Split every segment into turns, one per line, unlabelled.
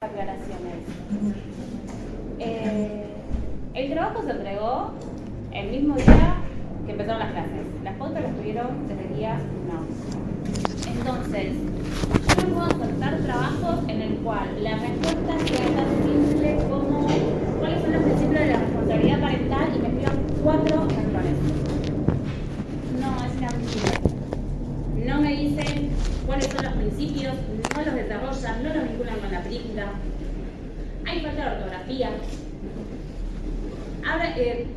Aclaraciones. El trabajo se entregó el mismo día que empezaron las clases. Las pautas las tuvieron desde el día 1. Entonces, yo no puedo aceptar trabajos en el cual la respuesta sea tan simple como cuáles son los principios de la responsabilidad parental y me pidan 4 renglones. No, es inadmisible. No me dicen cuáles son los principios, no los desarrollan, no los vinculan con la película. Hay falta de ortografía.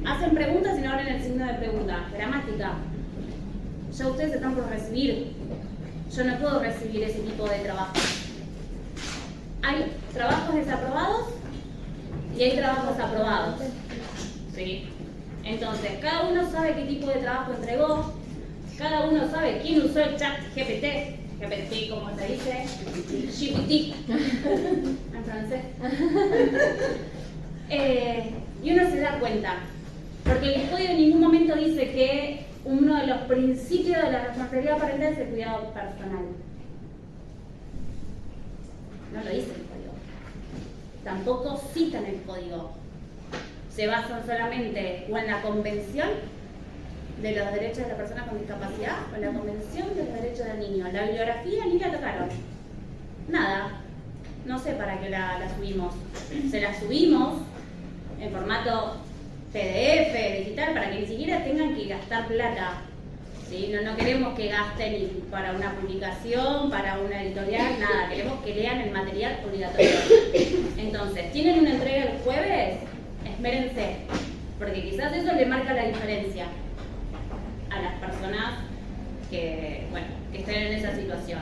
Hacen preguntas y no abren el signo de pregunta. Gramática. Ya ustedes están por recibir. Yo no puedo recibir ese tipo de trabajo. Hay trabajos desaprobados y hay trabajos aprobados. ¿Sí? Entonces, cada uno sabe qué tipo de trabajo entregó. Cada uno sabe quién usó el chat GPT, como se dice, GPT, en francés. Y uno se da cuenta, porque el código en ningún momento dice que uno de los principios de la responsabilidad parental es el cuidado personal. No lo dice el código. Tampoco citan el código. Se basan solamente o en la convención de los derechos de la persona con discapacidad o en la convención de los derechos del niño. La bibliografía ni la tocaron. Nada. No sé para qué la subimos. Se la subimos en formato PDF, digital, para que ni siquiera tengan que gastar plata. ¿Sí? No queremos que gasten para una publicación, para una editorial, nada. Queremos que lean el material obligatorio. Entonces, ¿tienen una entrega el jueves? Espérense, porque quizás eso le marca la diferencia a las personas que estén en esa situación.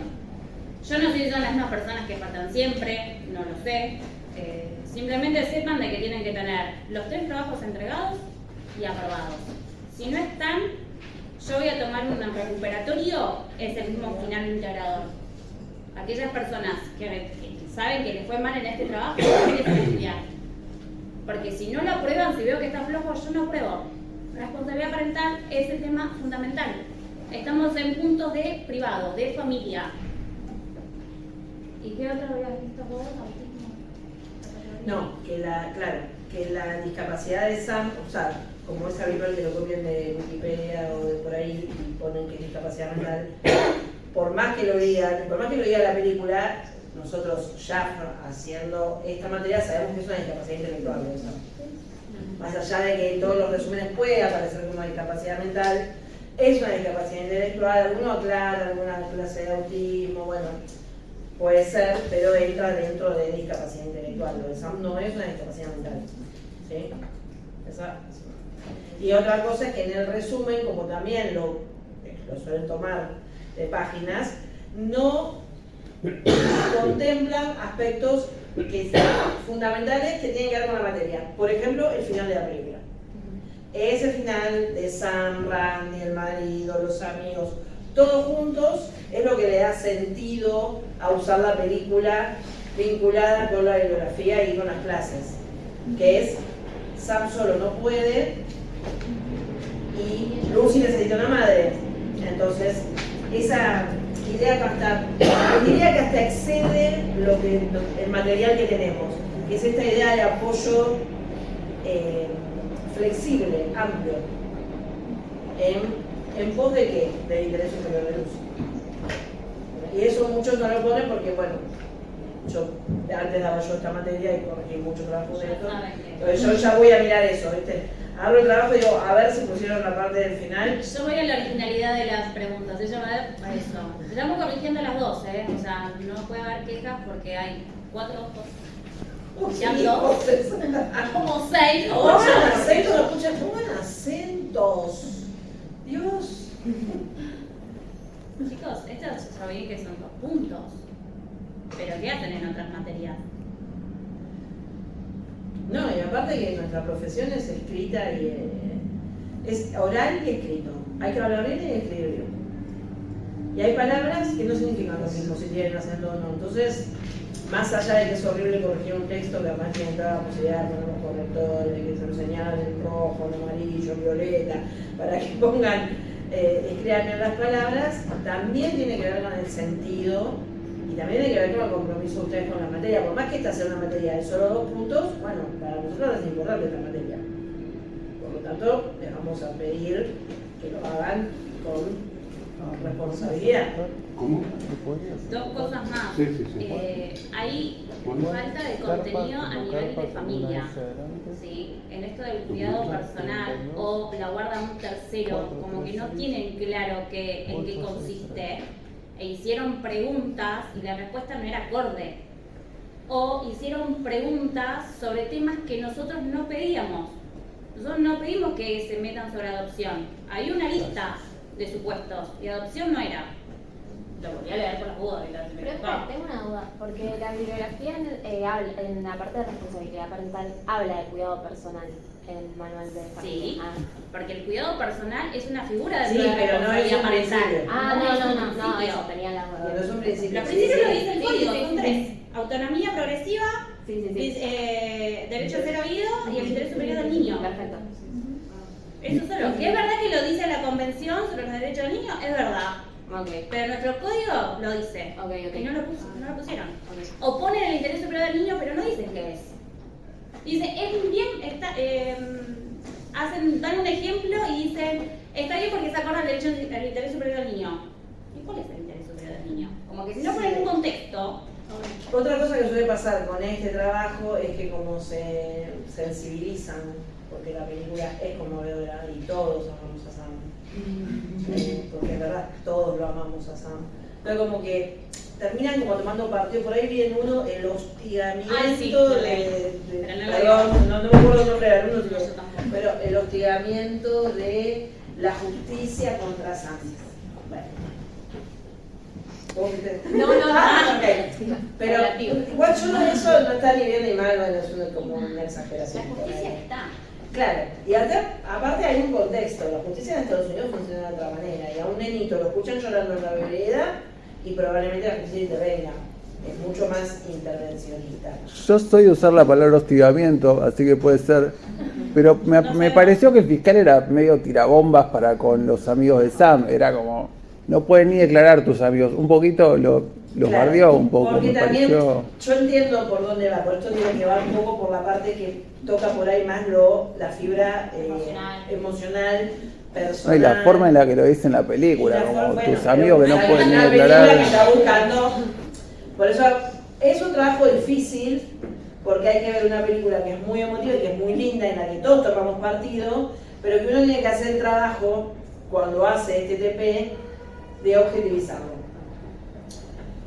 Yo no sé si son las mismas personas que faltan siempre, no lo sé. Simplemente sepan de que tienen que tener los 3 trabajos entregados y aprobados. Si no están, yo voy a tomar un recuperatorio, es el mismo final integrador. Aquellas personas que saben que les fue mal en este trabajo, tienen que estudiar. Porque si no lo aprueban, si veo que está flojo, yo no apruebo. La responsabilidad parental es el tema fundamental. Estamos en puntos de privado, de familia. ¿Y qué otro habías visto vos?
No, que la discapacidad de Sam, o sea, como es habitual que lo copien de Wikipedia o de por ahí y ponen que es discapacidad mental, por más que lo diga la película, nosotros ya haciendo esta materia sabemos que es una discapacidad intelectual de Sam. Más allá de que en todos los resúmenes puede aparecer como una discapacidad mental, es una discapacidad intelectual, alguno aclara alguna clase de autismo, bueno, puede ser, pero entra dentro de discapacidad intelectual. Lo de Sam no es una discapacidad mental. ¿Sí? Y otra cosa es que en el resumen, como también lo suelen tomar de páginas, no contemplan aspectos que son fundamentales que tienen que ver con la materia. Por ejemplo, el final de la película. Ese final de Sam, Randy, el marido, los amigos, todos juntos, es lo que le da sentido a usar la película vinculada con la bibliografía y con las clases. Que es, Sam solo no puede y Lucy necesita una madre. Entonces, esa idea diría que hasta excede el material que tenemos, que es esta idea de apoyo flexible, amplio, en pos de ¿qué? Del interés superior de Lucy. Y eso muchos no lo ponen porque, bueno, antes daba yo esta materia y corregí mucho trabajo de esto, entonces yo ya voy a mirar eso, ¿viste? Abro el trabajo y digo, a ver si pusieron la parte del final.
Yo voy a la originalidad de las preguntas, ella va a eso. Estamos corrigiendo las dos, o sea, no puede haber quejas porque hay 4 ojos. Ya 2, como 6 o 8.
Pongan acentos. Dios.
Chicos, estos ya vi que son 2 puntos. Pero ¿qué hacen en otras materias?
No, y aparte que nuestra profesión es escrita y es oral y escrito. Hay que hablar bien y escribir bien. Y hay palabras que no significan lo mismo si tienen acento o no. Entonces, más allá de que es horrible corregir un texto, que además tiene toda la posibilidad de poner los correctores, de que se lo señalen en rojo, en amarillo, en violeta, para que pongan, escriban bien las palabras, también tiene que ver con el sentido Y también hay que ver con el compromiso de ustedes con la materia. Por más que esta sea una materia de solo 2 puntos, bueno, para nosotros es importante esta materia. Por lo tanto, les vamos a pedir que lo hagan con responsabilidad.
¿Cómo?
Dos cosas más.
Sí.
Hay
Bueno.
falta de contenido a nivel de familia. ¿Sí? En esto del cuidado personal o la guarda un tercero, como que no tienen claro en qué consiste, e hicieron preguntas y la respuesta no era acorde. O hicieron preguntas sobre temas que nosotros no pedíamos. Nosotros no pedimos que se metan sobre adopción. Había una lista de supuestos y adopción no era. Lo volví a leer por las dudas.
Pero espera, tengo una duda, porque la bibliografía en la parte de responsabilidad parental habla de cuidado personal en el manual de familia.
Sí, porque el cuidado personal es una figura de
Sí, pero no es un
parental.
principio.
No, eso tenía la
No es un principio.
Los principios lo dice el
Sí,
código,
sí,
son
sí.
3. Autonomía progresiva,
Sí.
derecho a ser oído y el interés superior del niño.
Perfecto.
Eso solo. Que es verdad que lo dice la Convención sobre los Derechos del Niño, es verdad.
Ok.
Pero nuestro código lo dice.
Ok.
Y no lo pusieron.
Ok.
O ponen el interés superior del niño, pero no dicen qué es. Dice, es bien, dan un ejemplo y dicen, está bien porque se acorda el interés superior del niño. ¿Y cuál es el interés superior del niño? Como que si no ponen un contexto.
Otra cosa que suele pasar con este trabajo es que como se sensibilizan, porque la película es conmovedora y todos amamos a Sam, porque es verdad, todos lo amamos a Sam, pero como que terminan como tomando partido, por ahí viene uno el hostigamiento perdón, no me acuerdo el nombre del alumno,
No, yo tampoco.
pero el hostigamiento de la justicia contra Sam. Bueno.
No.
Ok. Pero
Relativo.
igual eso no está ni bien ni mal, bueno, es como una
La
exageración.
justicia está.
Claro, y aparte hay un contexto, la justicia en Estados Unidos funciona de otra manera, y a un nenito lo escuchan llorando en la vereda y probablemente la justicia intervenga, es mucho más intervencionista.
Yo soy de usar la palabra hostigamiento, así que puede ser, pero me pareció que el fiscal era medio tirabombas para con los amigos de Sam, era como, no pueden ni declarar tus amigos, un poquito los
Claro,
bardeó un poco,
porque
me
también
pareció...
yo entiendo por dónde va, por esto tiene que va un poco por la parte que toca por ahí más la fibra emocional, personal.
No, y la forma en la que lo dice en la película,
Y la
como
forma- bueno,
tus amigos que no
hay
pueden ni
una película
declarar...
que está buscando. Por eso es un trabajo difícil, porque hay que ver una película que es muy emotiva y que es muy linda, en la que todos tomamos partido, pero que uno tiene que hacer el trabajo, cuando hace este TP, de objetivizarlo.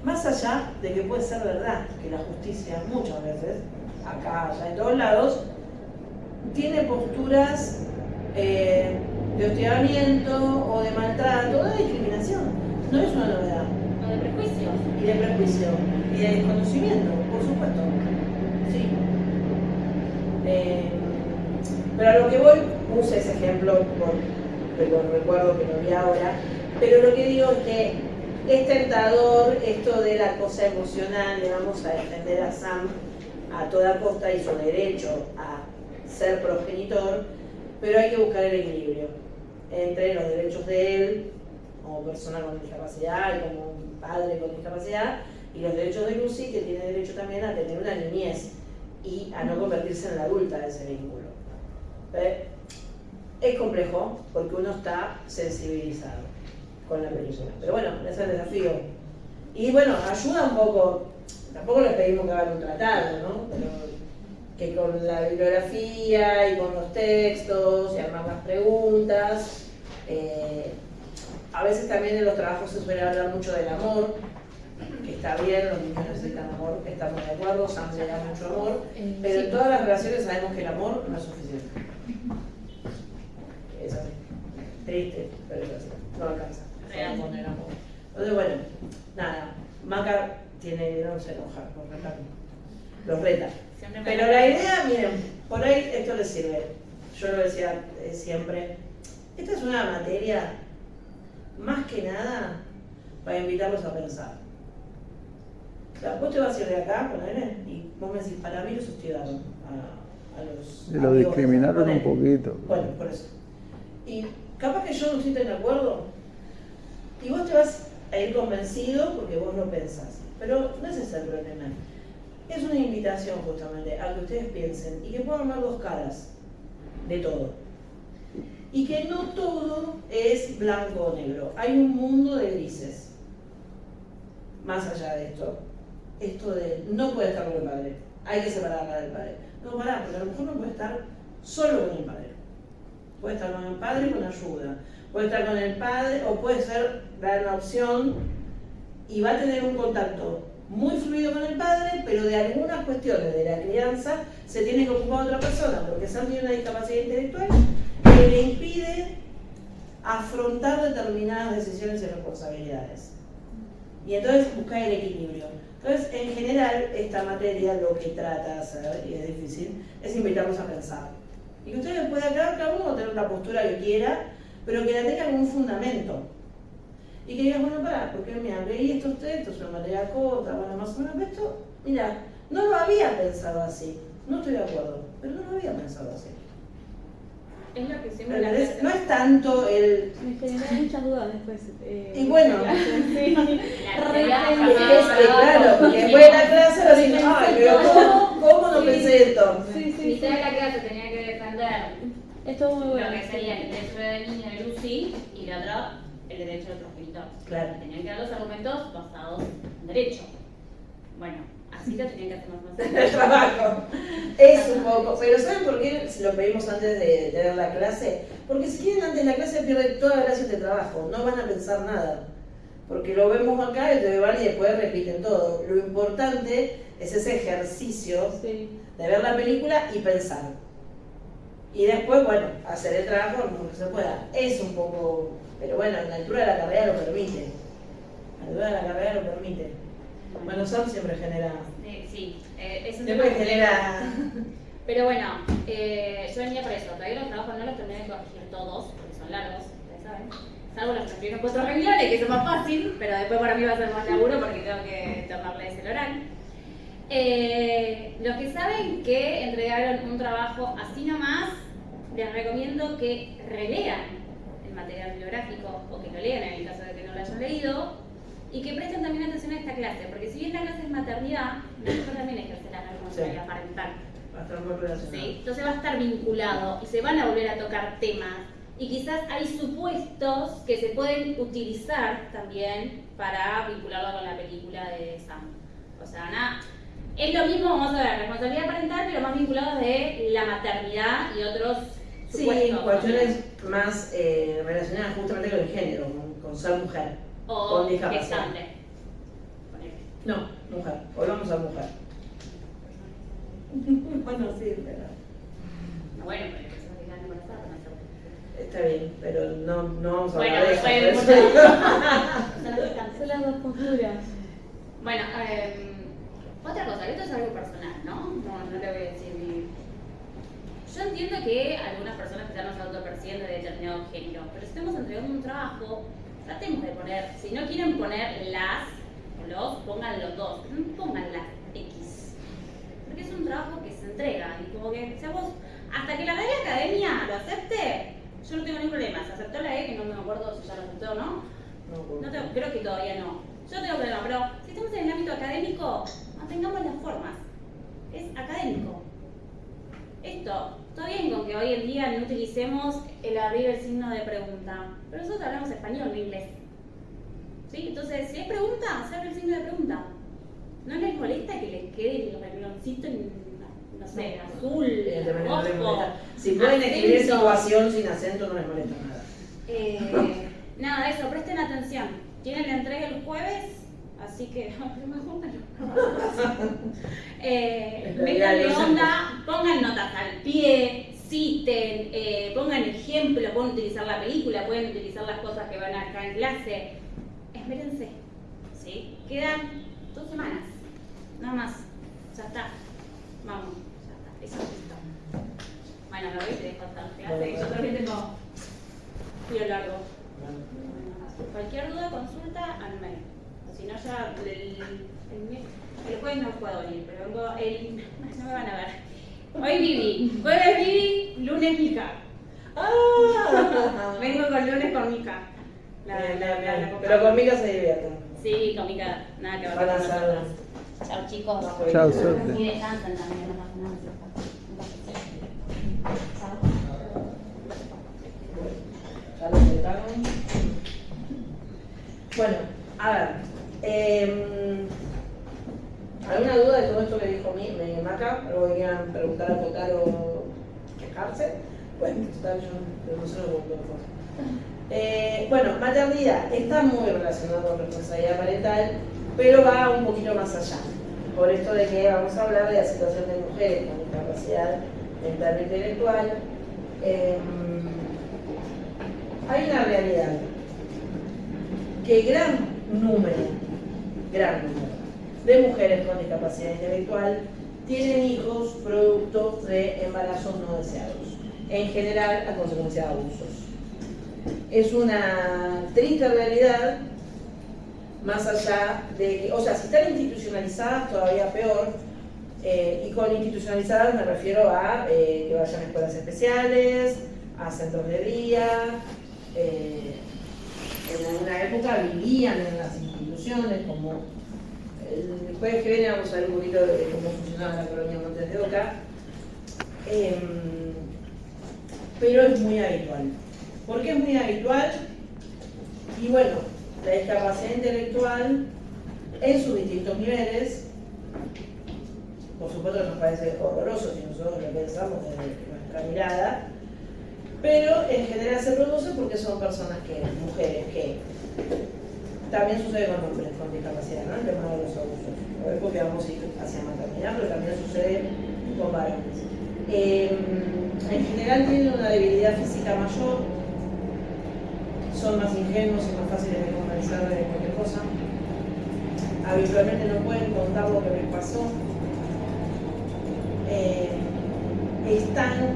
Más allá de que puede ser verdad que la justicia muchas veces, acá, allá, en todos lados, tiene posturas de hostigamiento o de maltrato o de discriminación. No es una novedad.
O de prejuicios.
Y de prejuicio, y de desconocimiento, por supuesto. Sí. Pero a lo que voy, puse ese ejemplo porque lo recuerdo que lo vi ahora, pero lo que digo es que es tentador esto de la cosa emocional, le vamos a defender a Sam a toda costa y su derecho a ser progenitor, pero hay que buscar el equilibrio entre los derechos de él como persona con discapacidad y como un padre con discapacidad y los derechos de Lucy, que tiene derecho también a tener una niñez y a no convertirse en la adulta de ese vínculo. Es complejo porque uno está sensibilizado con la película, pero bueno, ese es el desafío. Y bueno, ayuda un poco, tampoco les pedimos que hagan un tratado, ¿no? Pero que con la bibliografía y con los textos y armar las preguntas, a veces también en los trabajos se suele hablar mucho del amor, que está bien, los niños necesitan amor, estamos de acuerdo, Sam le da mucho amor, pero en todas las relaciones sabemos que el amor no es suficiente. Es así. Triste, pero es así. No alcanza.
Real.
Con el amor. Entonces, bueno, nada. Maca tiene, no se enoja, los reta.
Siempre me-
Pero la idea, miren, por ahí esto les sirve. Yo lo decía siempre. Esta es una materia, más que nada, para invitarlos a pensar. O sea, vos te vas a ir de acá, ponele, y vos me decís, para mí los hostigaron a los
Lo
amigos,
discriminaron un
ponele.
poquito.
Bueno, por eso. Y capaz que yo no estoy tan de acuerdo, y vos te vas a ir convencido porque vos lo pensás. pero no es ese el problema. Es una invitación justamente a que ustedes piensen y que puedan ver dos caras de todo. Y que no todo es blanco o negro. Hay un mundo de grises. Más allá de esto de no puede estar con el padre, hay que separarla del padre. No, pará, porque a lo mejor no puede estar solo con el padre. Puede estar con el padre con ayuda. Puede estar con el padre o puede ser dar una opción y va a tener un contacto muy fluido con el padre, pero de algunas cuestiones de la crianza se tiene que ocupar otra persona, porque Sam tiene una discapacidad intelectual que le impide afrontar determinadas decisiones y responsabilidades. Y entonces buscar el equilibrio. Entonces, en general, esta materia lo que trata de hacer, y es difícil, es invitarnos a pensar. Y que ustedes puedan, cada uno tener la postura que quiera, pero que la tenga como un fundamento. Y que digas, bueno, pará, porque mira, leí estos textos, es una materia corta, bueno, más o menos, pero esto, mira, no lo había pensado así. No estoy de acuerdo, pero no lo había pensado así.
Es lo que siempre
No es tanto el...
Me generan muchas dudas después.
Y bueno,
sí.
claro, porque después de la clase lo dicen, ay, pero ¿cómo no pensé esto?
Sí, sí.
Mitad de la clase tenía que defender
Esto es muy bueno.
lo que sería el derecho de niño de Lucy y la otra el derecho del progenitor.
Claro.
Tenían que dar los argumentos basados en derecho. Bueno, así lo tenían que hacer más
El trabajo. Es un poco, pero ¿saben por qué lo pedimos antes de tener la clase? Porque si quieren antes de la clase pierden toda la gracia de trabajo, no van a pensar nada. Porque lo vemos acá y te van y después repiten todo. Lo importante es ese ejercicio
Sí.
de ver la película y pensar. Y después, bueno, hacer el trabajo como que se pueda. Es un poco, pero bueno, la altura de la carrera lo permite. La altura de la carrera lo permite. Bueno, Sam siempre genera...
Sí, es un
Siempre
tema
genera...
Pero bueno, yo venía por eso. Todavía los trabajos no los terminé de corregir todos, porque son largos, ustedes saben. Salvo los primeros 4 renglones, que es más fácil, pero después para mí va a ser más laburo porque tengo que tomarles el oral. Los que saben que entregaron un trabajo así nomás, les recomiendo que relean el material bibliográfico o que lo lean en el caso de que no lo hayan leído y que presten también atención a esta clase, porque si bien la clase es maternidad, la mujer también ejerce la responsabilidad parental.
Va a estar muy relacionado.
¿Sí? Entonces va a estar vinculado y se van a volver a tocar temas y quizás hay supuestos que se pueden utilizar también para vincularlo con la película de Sam. O sea, nada, es lo mismo, vamos a ver, responsabilidad parental, pero más vinculados de la maternidad y otros supuestos.
Sí, cuestiones más relacionadas justamente con el género, con ser mujer.
O
con discapacidad.
gestante. Ponele.
No, mujer. Hoy vamos a mujer. Bueno, sí, pero...
Bueno, pero que se me embarazada no sé.
Está bien, pero no vamos a
Bueno,
hablar de eso.
después
por eso.
Son las dos posturas.
Bueno, otra cosa, esto es algo personal, ¿no? No le voy a decir ni... Yo entiendo que algunas personas quizás no se autoperciben de determinado género, pero si estamos entregando un trabajo, tratemos de poner, si no quieren poner las o los, pongan los dos, pero no pongan las X. Porque es un trabajo que se entrega y como que, si vos, hasta que la media academia lo acepte, yo no tengo ningún problema. Se aceptó la E, que no me acuerdo si ya lo aceptó o no. No tengo, creo que todavía no. Yo no tengo problema, pero si estamos en el ámbito académico, mantengamos las formas. Es académico. Esto, todo bien con que hoy en día no utilicemos el arriba el signo de pregunta, pero nosotros hablamos español, no inglés. ¿Sí? Entonces, si hay pregunta, se abre el signo de pregunta. ¿No les molesta que les quede el rengloncito en, no sé, azul,
Evidentemente no les
rojo,
molesta. Si pueden escribir
acento?
situación sin acento, no les molesta nada.
Nada, eso, presten atención. Tienen la entrega el jueves, así que métanle onda, pongan notas al pie, citen, pongan ejemplos, pueden utilizar la película, pueden utilizar las cosas que van acá en clase. Espérense, ¿sí? Quedan 2 semanas, nada más. Ya está. Vamos, ya está. Eso es listo. Bueno, me voy y te dejo hasta clase. Yo también tengo frío largo. Cualquier duda, consulta al mail. O si no, ya el jueves no puedo venir, pero vengo no me van a ver. Hoy Vivi, jueves Vivi, lunes Mica.
Ah,
Vengo con lunes con Mica.
pero conmigo se divierten.
Sí, cómica, nada que ver
Van a
con
hacer.
nosotros. Chao chicos.
Chao, suerte.
Y descansan también, no pasa nada.
Ya lo explicaron. Bueno, a ver. ¿Alguna duda de todo esto que dijo Maca? ¿Algo que quieran preguntar, acotar o quejarse? Bueno, total, yo no sé lo que bueno, maternidad está muy relacionado con responsabilidad parental, pero va un poquito más allá. Por esto de que vamos a hablar de la situación de mujeres con discapacidad mental e intelectual. Hay una realidad que gran número de mujeres con discapacidad intelectual tienen hijos producto de embarazos no deseados, en general a consecuencia de abusos. Es una triste realidad, más allá de que, o sea, si están institucionalizadas todavía peor, y con institucionalizadas me refiero a que vayan a escuelas especiales, a centros de día, en alguna época vivían en las instituciones, como el jueves que viene vamos a ver un poquito de cómo funcionaba la colonia Montes de Oca, pero es muy habitual. ¿Por qué es muy habitual? Y bueno, la discapacidad intelectual en sus distintos niveles, por supuesto nos parece horroroso si nosotros lo pensamos desde nuestra mirada, pero en general se produce porque son personas mujeres que también sucede con hombres con discapacidad, ¿no? El tema de los abusos. Hoy porque vamos a ir hacia maternidad, pero también sucede con varones. En general tienen una debilidad física mayor, son más ingenuos y más fáciles de convencer de cualquier cosa. Habitualmente no pueden contar lo que les pasó. Están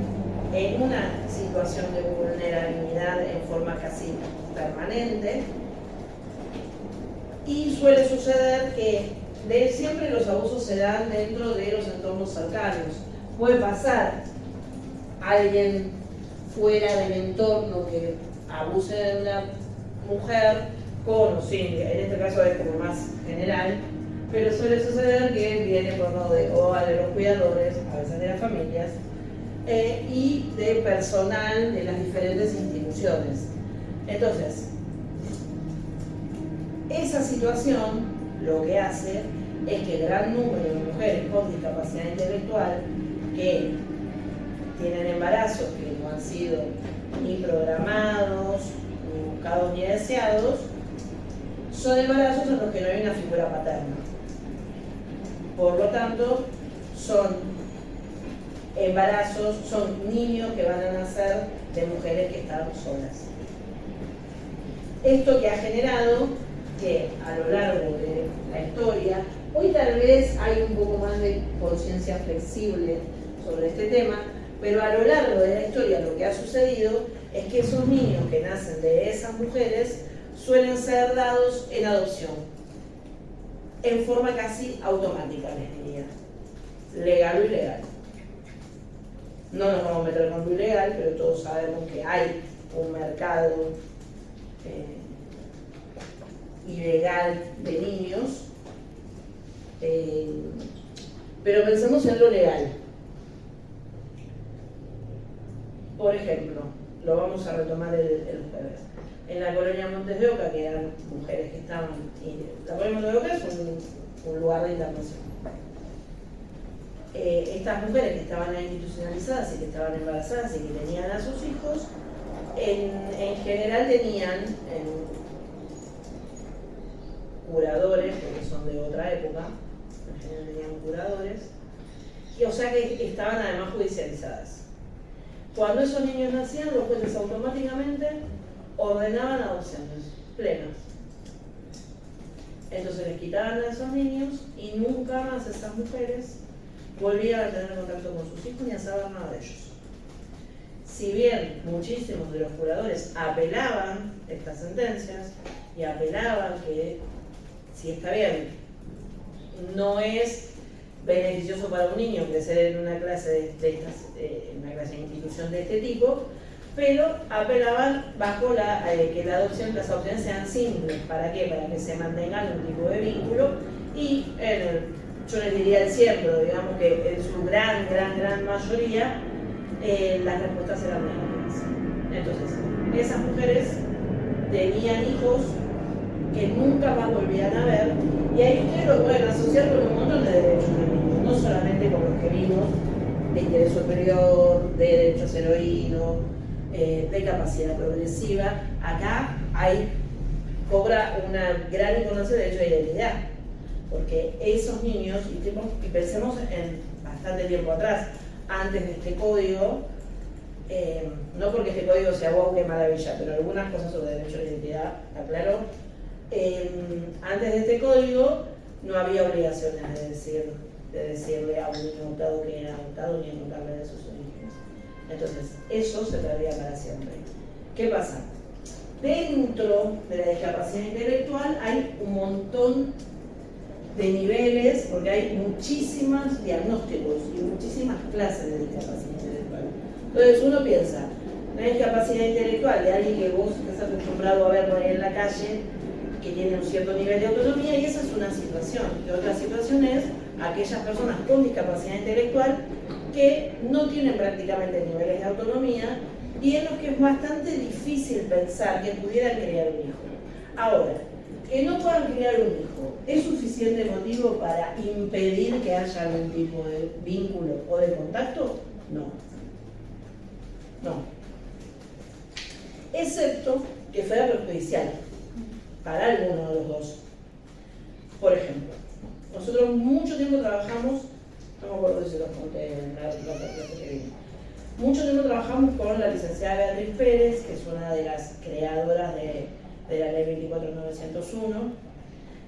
en una situación de vulnerabilidad en forma casi permanente. Y suele suceder que siempre los abusos se dan dentro de los entornos cercanos. Puede pasar alguien fuera del entorno que abuse de una mujer con o sin, en este caso es como más general, pero suele suceder que viene por medio de los cuidadores, a veces de las familias, y de personal de las diferentes instituciones. Entonces, esa situación lo que hace es que gran número de mujeres con discapacidad intelectual que tienen embarazos que no han sido ni programados, ni buscados, ni deseados, son embarazos en los que no hay una figura paterna. Por lo tanto, son embarazos, son niños que van a nacer de mujeres que están solas. Esto que ha generado que a lo largo de la historia, hoy tal vez hay un poco más de conciencia flexible sobre este tema, pero a lo largo de la historia lo que ha sucedido es que esos niños que nacen de esas mujeres suelen ser dados en adopción, en forma casi automática, les diría, legal o ilegal. No nos vamos a meter con lo ilegal, pero todos sabemos que hay un mercado ilegal de niños, pero pensemos en lo legal. Por ejemplo, lo vamos a retomar el jueves. En la colonia Montes de Oca, que eran mujeres que estaban... La colonia Montes de Oca es un lugar de internación. Estas mujeres que estaban institucionalizadas y que estaban embarazadas y que tenían a sus hijos, en general tenían curadores, porque son de otra época, en general tenían curadores, y o sea que estaban además judicializadas. Cuando esos niños nacían, los jueces automáticamente ordenaban adopciones plenas. Entonces les quitaban a esos niños y nunca más esas mujeres volvían a tener contacto con sus hijos ni a saber nada de ellos. Si bien muchísimos de los curadores apelaban estas sentencias y apelaban que si está bien, no es beneficioso para un niño crecer en una clase de institución de este tipo, pero apelaban bajo que las adopciones sean simples. ¿Para qué? Para que se mantengan un tipo de vínculo y yo les diría el siempre, digamos que en su gran mayoría las respuestas eran negativas. Entonces, esas mujeres tenían hijos que nunca más volvían a ver, y ahí ustedes lo pueden asociar con un montón de derechos de niños, no solamente con los que vimos, de interés superior, de derecho a ser oído, de capacidad progresiva. Acá cobra una gran importancia el derecho de identidad, porque esos niños, y pensemos en bastante tiempo atrás, antes de este código, no porque este código sea wow, qué maravilla, pero algunas cosas sobre derecho de identidad, aclaro, antes de este código no había obligaciones de decirle a un niño adoptado que era adoptado ni de contarle de sus orígenes. Entonces, eso se perdía para siempre. ¿Qué pasa? Dentro de la discapacidad intelectual hay un montón de niveles, porque hay muchísimos diagnósticos y muchísimas clases de discapacidad intelectual. Entonces uno piensa, una discapacidad intelectual de alguien que vos estás acostumbrado a ver por ahí en la calle, que tiene un cierto nivel de autonomía, y esa es una situación. Y otra situación es aquellas personas con discapacidad intelectual que no tienen prácticamente niveles de autonomía y en los que es bastante difícil pensar que pudieran criar un hijo. Ahora, que no puedan criar un hijo, ¿es suficiente motivo para impedir que haya algún tipo de vínculo o de contacto? No. No. Excepto que fuera perjudicial para alguno de los dos. Por ejemplo, nosotros mucho tiempo trabajamos, no me acuerdo si lo conté en la clase que vimos, mucho tiempo trabajamos con la licenciada Beatriz Pérez, que es una de las creadoras de la ley 24901,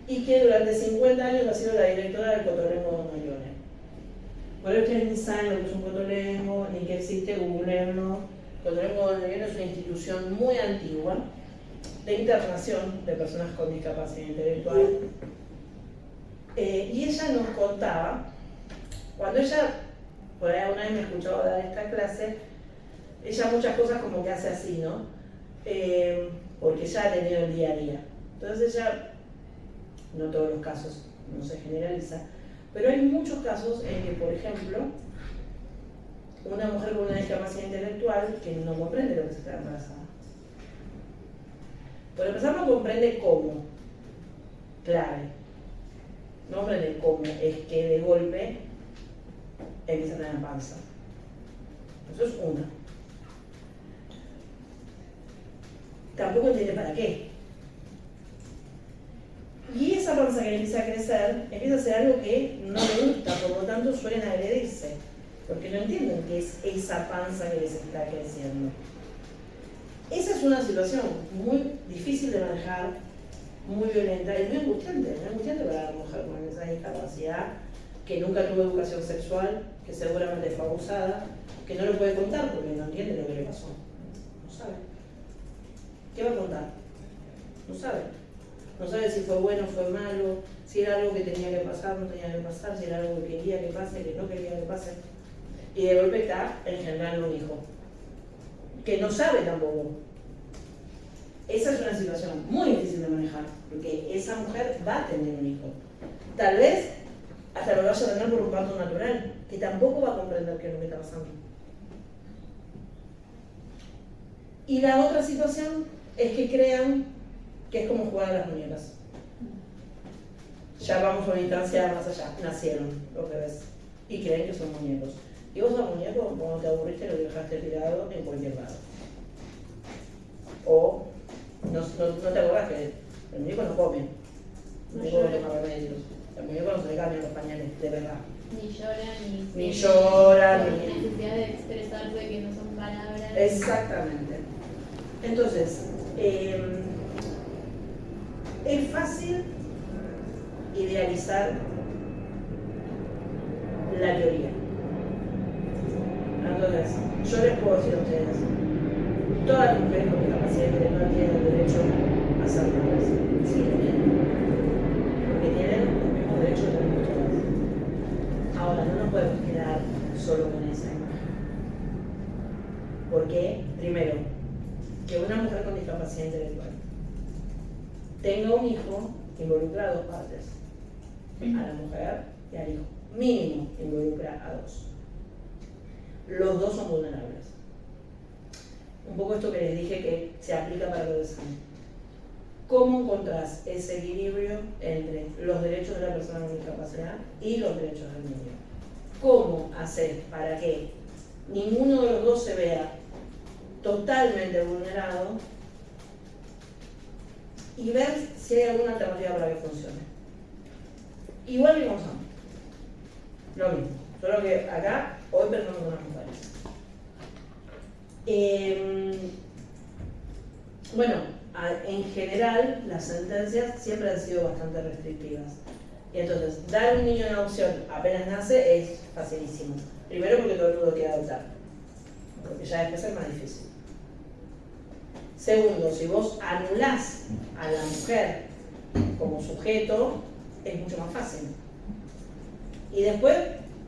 y que durante 50 años ha sido la directora del Cotolengo de Mayone. Por ustedes ni saben lo que es un cotolengo, ni que existe Google, ¿no? Cotolengo de Mayone es una institución muy antigua de internación de personas con discapacidad intelectual. Y ella nos contaba, cuando ella, por ahí una vez me escuchaba dar esta clase, ella muchas cosas como que hace así, ¿no? Porque ella ha tenido el día a día. Entonces ella, no todos los casos, no se generaliza, pero hay muchos casos en que, por ejemplo, una mujer con una discapacidad intelectual que no comprende lo que es estar embarazada. Por empezar, no comprende cómo, clave. No comprende cómo es que de golpe empieza a tener panza. Eso es una. Tampoco entiende para qué. Y esa panza que empieza a crecer, empieza a ser algo que no le gusta, por lo tanto suelen agredirse, porque no entienden qué es esa panza que les está creciendo. Esa es una situación muy difícil de manejar, muy violenta y muy angustiante para la mujer con esa discapacidad, que nunca tuvo educación sexual, que seguramente fue abusada, que no lo puede contar porque no entiende lo que le pasó. No sabe. ¿Qué va a contar? No sabe. No sabe si fue bueno o fue malo, si era algo que tenía que pasar, no tenía que pasar, si era algo que quería que pase, que no quería que pase. Y de golpe está engendrando un hijo, que no sabe tampoco. Esa es una situación muy difícil de manejar, porque esa mujer va a tener un hijo. Tal vez hasta lo vaya a tener por un parto natural, que tampoco va a comprender qué es lo que está pasando. Y la otra situación es que crean que es como jugar a las muñecas. Ya vamos a una instancia más allá, nacieron los bebés y creen que son muñecos. Y vos a muñeco, cuando te aburriste, lo dejaste tirado en cualquier lado. O no te acordás que el muñeco no come, el muñeco no toma remedios, el muñeco no se le cambian los pañales, de verdad.
Ni
Ni
lloran,
ni
necesidad de expresarse que no son palabras.
Exactamente. Entonces, es fácil idealizar la teoría. Entonces, yo les puedo decir a ustedes, todas las mujeres con discapacidad intelectual tienen el derecho a ser madres. Sí, lo tienen. Porque tienen los mismos derechos que tenemos todas. Ahora, no nos podemos quedar solo con esa imagen. Porque, primero, que una mujer con discapacidad intelectual tenga un hijo involucra a dos partes, a la mujer y al hijo. Mínimo involucra a dos. Los dos son vulnerables. Un poco esto que les dije que se aplica para los exámenes. ¿Cómo encontrás ese equilibrio entre los derechos de la persona con discapacidad y los derechos del niño? ¿Cómo hacer para que ninguno de los dos se vea totalmente vulnerado y ver si hay alguna alternativa para que funcione? Igual que con Sam. Lo mismo, solo que acá hoy pensamos en las mujeres. Bueno, en general las sentencias siempre han sido bastante restrictivas. Y entonces, dar un niño en adopción apenas nace es facilísimo. Primero porque todo el mundo quiere adoptar, porque ya después es más difícil. Segundo, si vos anulás a la mujer como sujeto, es mucho más fácil. Y después,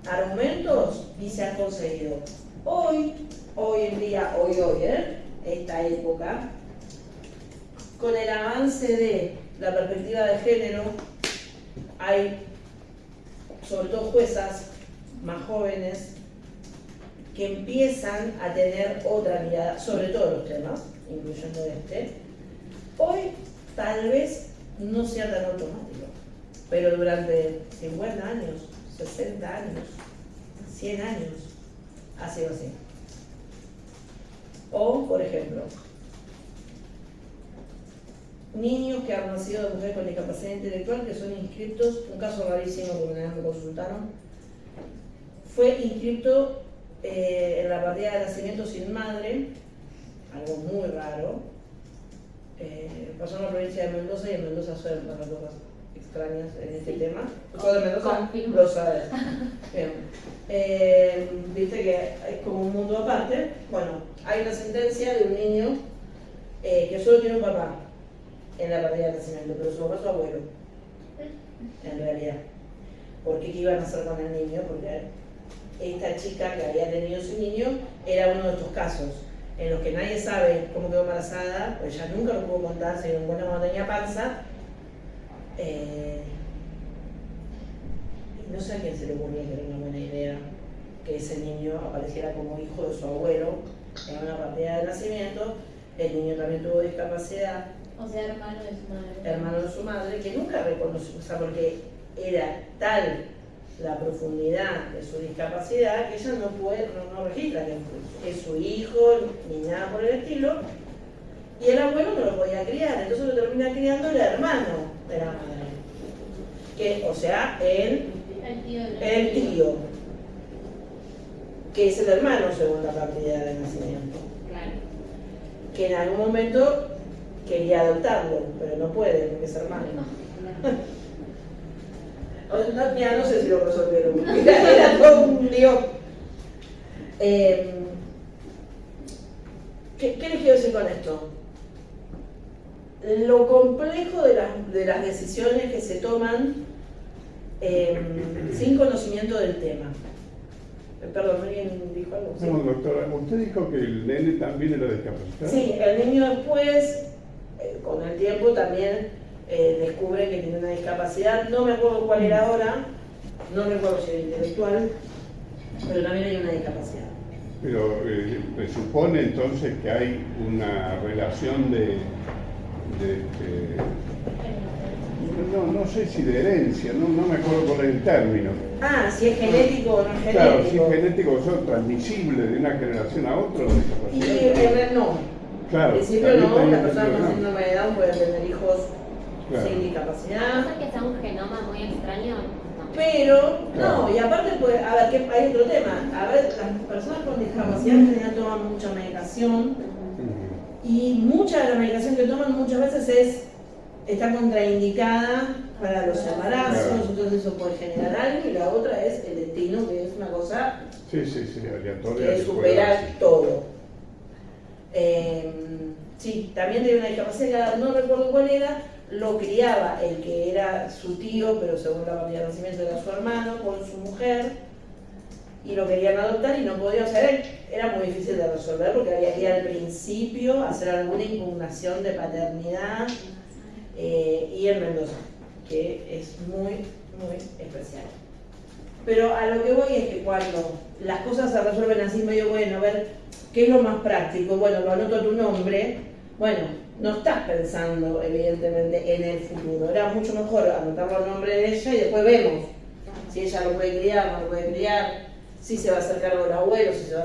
argumentos, y se han conseguido. Hoy en día, esta época, con el avance de la perspectiva de género, hay sobre todo juezas más jóvenes que empiezan a tener otra mirada sobre todos los temas, incluyendo este. Hoy tal vez no sea tan automático, pero durante 50 años, 60 años, 100 años, ha sido así. O, por ejemplo, niños que han nacido de mujeres con discapacidad intelectual que son inscriptos, un caso rarísimo que una vez me consultaron, fue inscripto en la partida de nacimiento sin madre, algo muy raro. Pasó en la provincia de Mendoza, y en Mendoza suelen pasar cosas extrañas en este tema. ¿Sos de Mendoza?
Confirmo.
Lo sabes. Bien. Viste que es como un mundo aparte. Bueno, hay una sentencia de un niño que solo tiene un papá en la partida de nacimiento, pero su papá es su abuelo, en realidad. ¿Por qué iban a hacer con el niño? Porque esta chica que había tenido su niño era uno de estos casos en los que nadie sabe cómo quedó embarazada, pues ella nunca lo pudo contar, se dio cuenta cuando tenía panza. Y no sé a quién se le ocurrió que era una buena idea que ese niño apareciera como hijo de su abuelo en una partida de nacimiento. El niño también tuvo discapacidad.
O sea, hermano de su madre.
Hermano de su madre, que nunca reconoció, o sea, porque era tal la profundidad de su discapacidad que ella no registra que es su hijo ni nada por el estilo, y el abuelo no lo podía criar, entonces lo termina criando el hermano de la madre, que, o sea, el tío, que es el hermano según la partida de nacimiento,
Claro.
que en algún momento quería adoptarlo, pero no puede porque es hermano. Mira, no sé si lo resolvieron. Era todo un lío. ¿Qué les quiero decir con esto? Lo complejo de las decisiones que se toman sin conocimiento del tema. Perdón, ¿alguien dijo algo? ¿Sí?
No, doctora, usted dijo que el nene también era discapacitado.
Sí, el niño después, con el tiempo, también descubre que tiene una discapacidad. No me acuerdo cuál era ahora, no recuerdo si era intelectual, pero también hay una discapacidad.
Pero presupone entonces que hay una relación no sé si de herencia, no me acuerdo cuál es el término.
Ah, si es genético o no es genético.
Claro, si es genético o son transmisibles de una generación a otra, la
Y
discapacidad.
no.
Claro,
En principio
también
no,
tenía
las personas
sentido,
con
¿no?
síndrome de Down pueden tener hijos
Claro.
sin
¿A
discapacidad.
no ser que sea un genoma muy extraño? No.
Pero,
Claro.
no, y aparte, pues, a ver, que hay otro tema. A ver, las personas con discapacidad en general toman mucha medicación,
Ujú.
y mucha de la medicación que toman muchas veces está contraindicada para los embarazos,
Claro.
entonces eso puede generar algo, y la otra es el destino, que es una cosa
Sí, aleatoria.
que
se puede
supera
hacer.
todo. Sí, también tiene una discapacidad, no recuerdo cuál era, lo criaba el que era su tío, pero según la partida de nacimiento era su hermano, con su mujer, y lo querían adoptar y no podía, o sea, era muy difícil de resolver porque había que ir al principio a hacer alguna impugnación de paternidad y en Mendoza, que es muy especial. Pero a lo que voy es que cuando las cosas se resuelven así medio bueno, a ver qué es lo más práctico, bueno, lo anoto tu nombre, bueno, no estás pensando evidentemente en el futuro, era mucho mejor anotarlo el nombre de ella y después vemos si ella lo puede criar, no lo puede criar, si se va a hacer cargo del abuelo, si se va a